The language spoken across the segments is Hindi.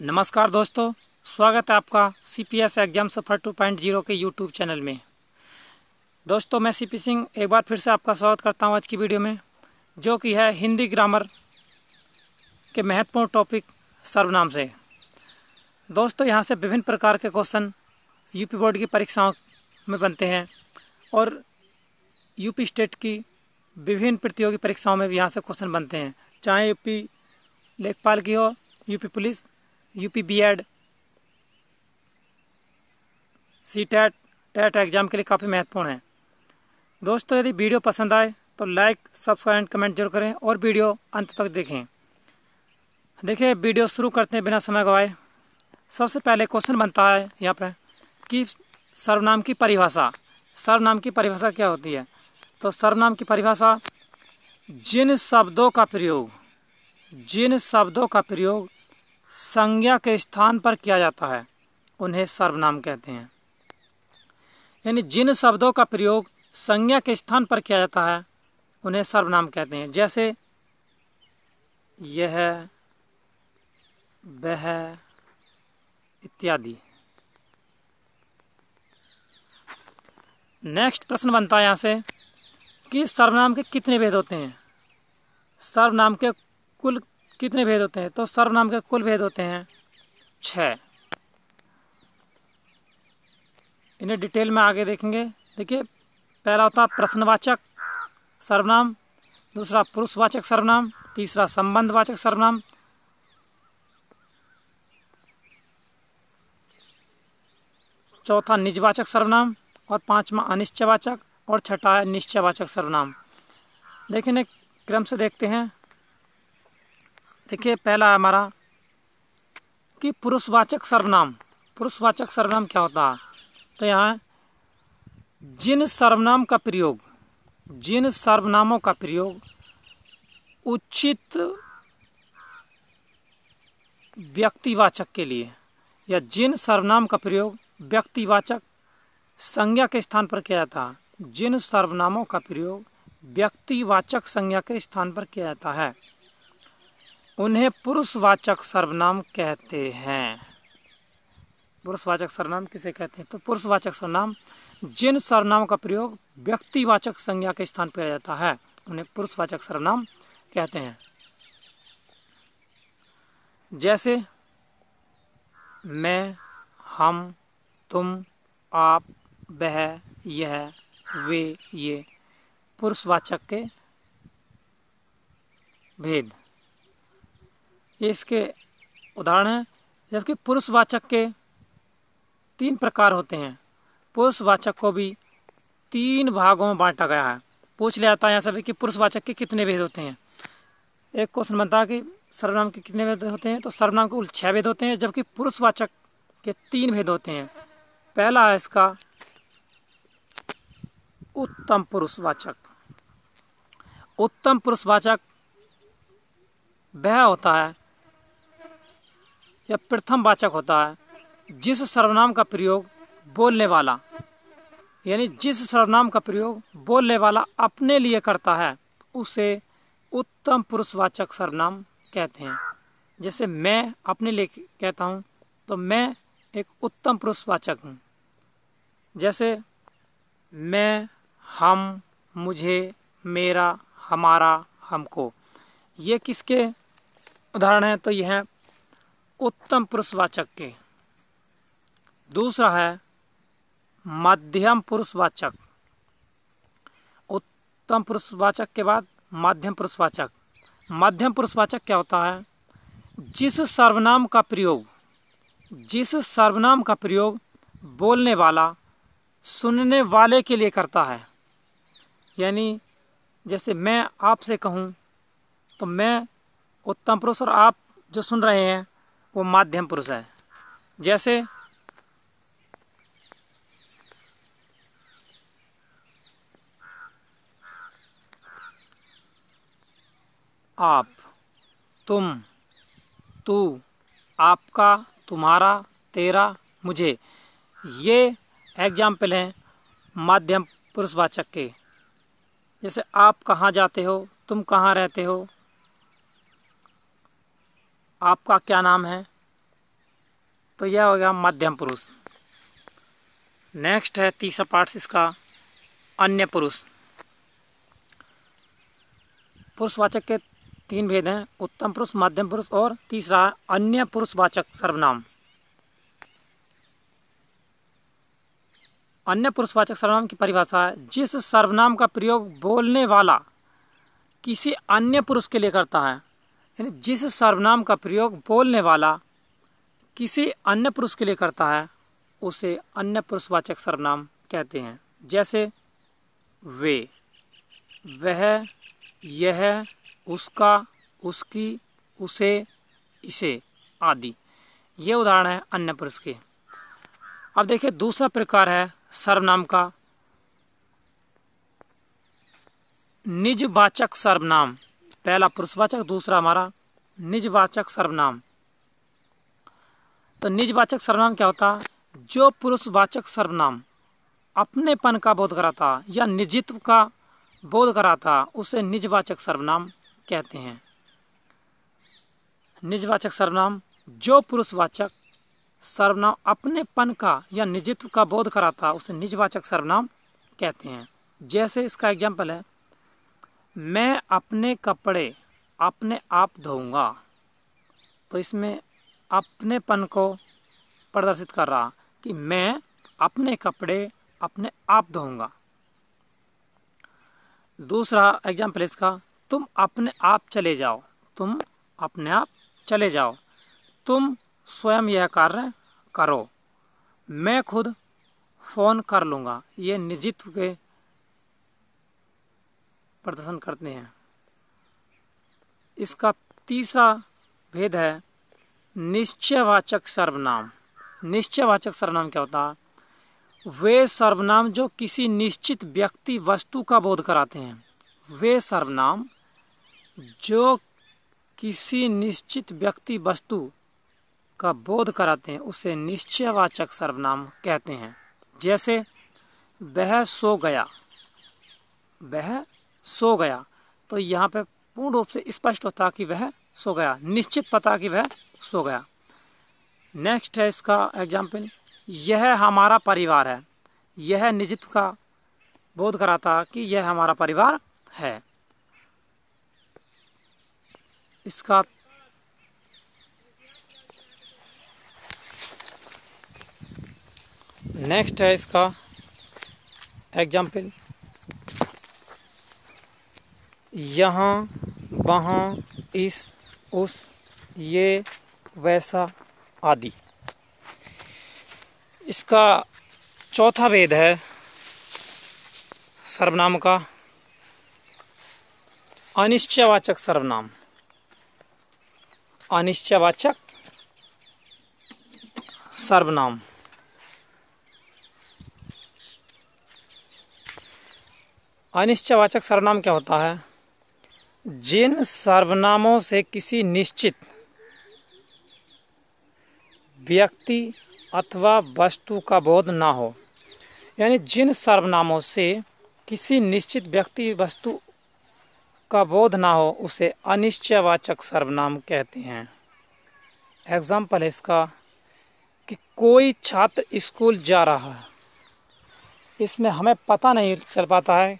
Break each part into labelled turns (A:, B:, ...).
A: नमस्कार दोस्तों, स्वागत है आपका CPS एग्जाम सफर 2.0 के YouTube चैनल में। दोस्तों, मैं CP सिंह एक बार फिर से आपका स्वागत करता हूं आज की वीडियो में, जो कि है हिंदी ग्रामर के महत्वपूर्ण टॉपिक सर्वनाम से। दोस्तों, यहां से विभिन्न प्रकार के क्वेश्चन यूपी बोर्ड की परीक्षाओं में बनते हैं और यूपी स्टेट की विभिन्न प्रतियोगी परीक्षाओं में भी यहाँ से क्वेश्चन बनते हैं, चाहे यूपी लेखपाल की हो, UP police, UP BEd, CTET, TET exam के लिए काफ़ी महत्वपूर्ण है। दोस्तों, यदि वीडियो पसंद आए तो लाइक, सब्सक्राइब एंड कमेंट जरूर करें और वीडियो अंत तक देखें। देखिए, वीडियो शुरू करते हैं बिना समय गवाए। सबसे पहले क्वेश्चन बनता है यहाँ पे कि सर्वनाम की परिभाषा। सर्वनाम की परिभाषा क्या होती है? तो सर्वनाम की परिभाषा जिन शब्दों का प्रयोग संज्ञा के स्थान पर किया जाता है उन्हें सर्वनाम कहते हैं। यानी जिन शब्दों का प्रयोग संज्ञा के स्थान पर किया जाता है उन्हें सर्वनाम कहते हैं। जैसे यह, वह इत्यादि। नेक्स्ट प्रश्न बनता है यहाँ से कि सर्वनाम के कितने भेद होते हैं? सर्वनाम के कुल कितने भेद होते हैं? तो सर्वनाम के कुल भेद होते हैं 6। इन्हें डिटेल में आगे देखेंगे। देखिए, पहला होता है प्रश्नवाचक सर्वनाम, दूसरा पुरुषवाचक सर्वनाम, तीसरा संबंधवाचक सर्वनाम, चौथा निजवाचक सर्वनाम और पांचवा अनिश्चयवाचक और छठा है निश्चयवाचक सर्वनाम। देखिए, इन्हें क्रम से देखते हैं। देखिए, पहला है हमारा कि पुरुषवाचक सर्वनाम। पुरुषवाचक सर्वनाम क्या होता है? तो यहाँ जिन सर्वनामों का प्रयोग उचित व्यक्तिवाचक के लिए या जिन सर्वनाम का प्रयोग व्यक्तिवाचक संज्ञा के स्थान पर किया जाता है, जिन सर्वनामों का प्रयोग व्यक्तिवाचक संज्ञा के स्थान पर किया जाता है उन्हें पुरुषवाचक सर्वनाम कहते हैं। पुरुषवाचक सर्वनाम किसे कहते हैं? तो पुरुषवाचक सर्वनाम जिन सर्वनामों का प्रयोग व्यक्तिवाचक संज्ञा के स्थान पर किया जाता है उन्हें पुरुषवाचक सर्वनाम कहते हैं। जैसे मैं, हम, तुम, आप, वह, यह, वे, ये पुरुषवाचक के भेद, ये इसके उदाहरण हैं। जबकि पुरुषवाचक के 3 प्रकार होते हैं। पुरुषवाचक को भी 3 भागों में बांटा गया है। पूछ लिया जाता है यहाँ से कि पुरुषवाचक के कितने भेद होते हैं। एक क्वेश्चन बनता है कि सर्वनाम के कितने भेद होते हैं? तो सर्वनाम के कुल 6 भेद होते हैं, जबकि पुरुषवाचक के 3 भेद होते हैं। पहला है इसका उत्तम पुरुषवाचक। उत्तम पुरुषवाचक वह होता है या प्रथम वाचक होता है जिस सर्वनाम का प्रयोग बोलने वाला, यानी जिस सर्वनाम का प्रयोग बोलने वाला अपने लिए करता है उसे उत्तम पुरुषवाचक सर्वनाम कहते हैं। जैसे मैं अपने लिए कहता हूँ तो मैं एक उत्तम पुरुषवाचक हूँ। जैसे मैं, हम, मुझे, मेरा, हमारा, हमको, ये किसके उदाहरण हैं? तो यह है उत्तम पुरुषवाचक के। दूसरा है मध्यम पुरुषवाचक। उत्तम पुरुषवाचक के बाद मध्यम पुरुषवाचक। मध्यम पुरुषवाचक क्या होता है? जिस सर्वनाम का प्रयोग बोलने वाला सुनने वाले के लिए करता है। यानी जैसे मैं आपसे कहूँ तो मैं उत्तम पुरुष और आप जो सुन रहे हैं वो मध्यम पुरुष है। जैसे आप, तुम, तू, आपका, तुम्हारा, तेरा, मुझे, ये एग्जाम्पल हैं मध्यम पुरुषवाचक के। जैसे आप कहाँ जाते हो, तुम कहाँ रहते हो, आपका क्या नाम है, तो यह हो गया मध्यम पुरुष। नेक्स्ट है तीसरा पार्ट इसका, अन्य पुरुष। पुरुषवाचक के 3 भेद हैं, उत्तम पुरुष, मध्यम पुरुष और तीसरा अन्य पुरुषवाचक सर्वनाम। अन्य पुरुषवाचक सर्वनाम की परिभाषा है जिस सर्वनाम का प्रयोग बोलने वाला किसी अन्य पुरुष के लिए करता है, यानी जिस सर्वनाम का प्रयोग बोलने वाला किसी अन्य पुरुष के लिए करता है उसे अन्य पुरुषवाचक सर्वनाम कहते हैं। जैसे वे, वह, यह, उसका, उसकी, उसे, इसे आदि, ये उदाहरण है अन्य पुरुष के। अब देखिए दूसरा प्रकार है सर्वनाम का निजवाचक सर्वनाम। पहला पुरुषवाचक, दूसरा हमारा निजवाचक सर्वनाम। तो निजवाचक सर्वनाम क्या होता है? जो पुरुषवाचक सर्वनाम अपनेपन का बोध कराता या निजित्व का बोध कराता उसे निजवाचक सर्वनाम कहते हैं। निजवाचक सर्वनाम जो पुरुषवाचक सर्वनाम अपनेपन का या निजित्व का बोध कराता उसे निजवाचक सर्वनाम कहते हैं। जैसे इसका एग्जाम्पल है, मैं अपने कपड़े अपने आप धोऊंगा। तो इसमें अपनेपन को प्रदर्शित कर रहा कि मैं अपने कपड़े अपने आप धोऊंगा। दूसरा एग्जाम्पल इसका, तुम अपने आप चले जाओ। तुम अपने आप चले जाओ। तुम स्वयं यह कार्य करो। मैं खुद फोन कर लूँगा। ये निजित्व के प्रदर्शन करते हैं। इसका तीसरा भेद है निश्चयवाचक सर्वनाम। निश्चयवाचक सर्वनाम क्या होता है? वे सर्वनाम जो किसी निश्चित व्यक्ति वस्तु का बोध कराते हैं। वे सर्वनाम जो किसी निश्चित व्यक्ति वस्तु का बोध कराते हैं उसे निश्चयवाचक सर्वनाम कहते हैं। जैसे वह सो गया। वह सो गया, तो यहाँ पे पूर्ण रूप से स्पष्ट होता कि वह सो गया, निश्चित पता कि वह सो गया। नेक्स्ट है इसका एग्जाम्पल, यह हमारा परिवार है। यह निजित्व का बोध कराता कि यह हमारा परिवार है। इसका नेक्स्ट है इसका एग्जाम्पल, यहाँ, वहाँ, इस, उस, ये, वैसा आदि। इसका चौथा भेद है सर्वनाम का अनिश्चयवाचक सर्वनाम। अनिश्चयवाचक सर्वनाम। अनिश्चयवाचक सर्वनाम क्या होता है? जिन सर्वनामों से किसी निश्चित व्यक्ति अथवा वस्तु का बोध ना हो, यानी जिन सर्वनामों से किसी निश्चित व्यक्ति वस्तु का बोध ना हो उसे अनिश्चयवाचक सर्वनाम कहते हैं। एग्जाम्पल है इसका कि कोई छात्र स्कूल जा रहा है। इसमें हमें पता नहीं चल पाता है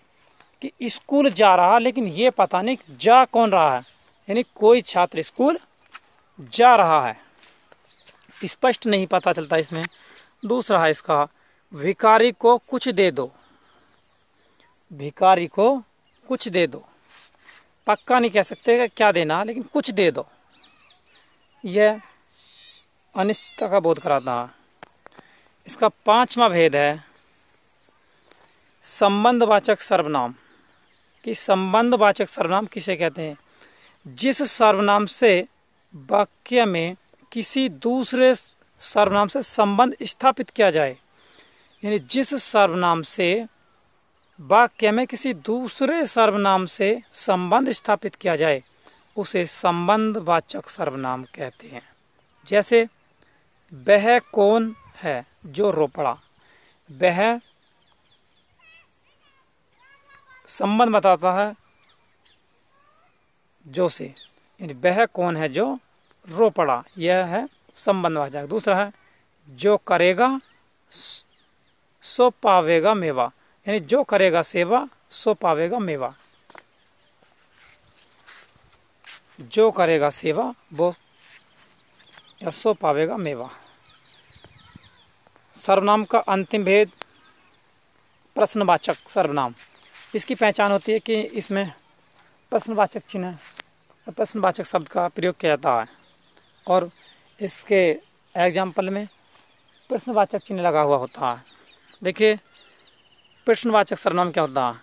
A: कि स्कूल जा रहा, लेकिन ये पता नहीं जा कौन रहा है, यानी कोई छात्र स्कूल जा रहा है, स्पष्ट नहीं पता चलता इसमें। दूसरा है इसका, भिखारी को कुछ दे दो। भिखारी को कुछ दे दो, पक्का नहीं कह सकते क्या देना, लेकिन कुछ दे दो, यह अनिश्चितता का बोध कराता है। इसका पांचवा भेद है संबंधवाचक सर्वनाम। कि संबंधवाचक सर्वनाम किसे कहते हैं? जिस सर्वनाम से वाक्य में किसी दूसरे सर्वनाम से संबंध स्थापित किया जाए, यानी जिस सर्वनाम से वाक्य में किसी दूसरे सर्वनाम से संबंध स्थापित किया जाए उसे संबंधवाचक सर्वनाम कहते हैं। जैसे वह कौन है जो रो पड़ा। वह संबंध बताता है जो से, यानी वह कौन है जो रो पड़ा, यह है संबंधवाचक। दूसरा है जो करेगा सो पावेगा मेवा, यानी जो करेगा सेवा सो पावेगा मेवा। जो करेगा सेवा वो या सो पावेगा मेवा। सर्वनाम का अंतिम भेद प्रश्नवाचक सर्वनाम। इसकी पहचान होती है कि इसमें प्रश्नवाचक चिन्ह, प्रश्नवाचक शब्द का प्रयोग किया जाता है और इसके एग्जाम्पल में प्रश्नवाचक चिन्ह लगा हुआ होता है। देखिए प्रश्नवाचक सर्वनाम क्या होता है?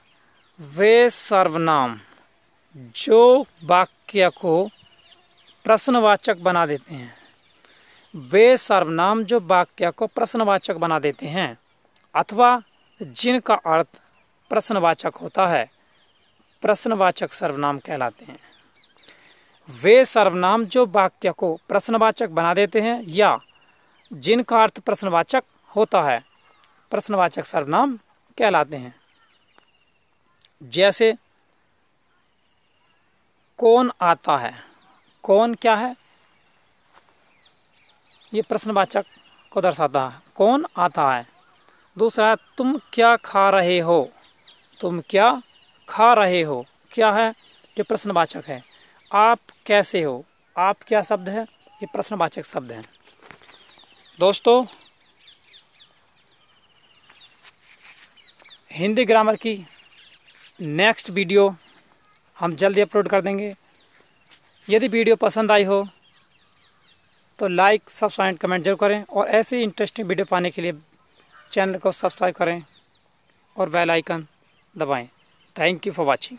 A: वे सर्वनाम जो वाक्य को प्रश्नवाचक बना देते हैं। वे सर्वनाम जो वाक्य को प्रश्नवाचक बना देते हैं अथवा जिनका अर्थ प्रश्नवाचक होता है, प्रश्नवाचक सर्वनाम कहलाते हैं। वे सर्वनाम जो वाक्य को प्रश्नवाचक बना देते हैं या जिनका अर्थ प्रश्नवाचक होता है, प्रश्नवाचक सर्वनाम कहलाते हैं। जैसे कौन आता है, कौन क्या है? ये प्रश्नवाचक को दर्शाता है, कौन आता है। दूसरा है तुम क्या खा रहे हो, तुम क्या खा रहे हो, क्या है? ये प्रश्नवाचक है। आप कैसे हो, आप क्या शब्द है? ये प्रश्नवाचक शब्द है। दोस्तों हिंदी ग्रामर की नेक्स्ट वीडियो हम जल्दी अपलोड कर देंगे। यदि वीडियो पसंद आई हो तो लाइक, सब्सक्राइब, कमेंट जरूर करें और ऐसे इंटरेस्टिंग वीडियो पाने के लिए चैनल को सब्सक्राइब करें और बेल आइकन दबाएं। Thank you for watching.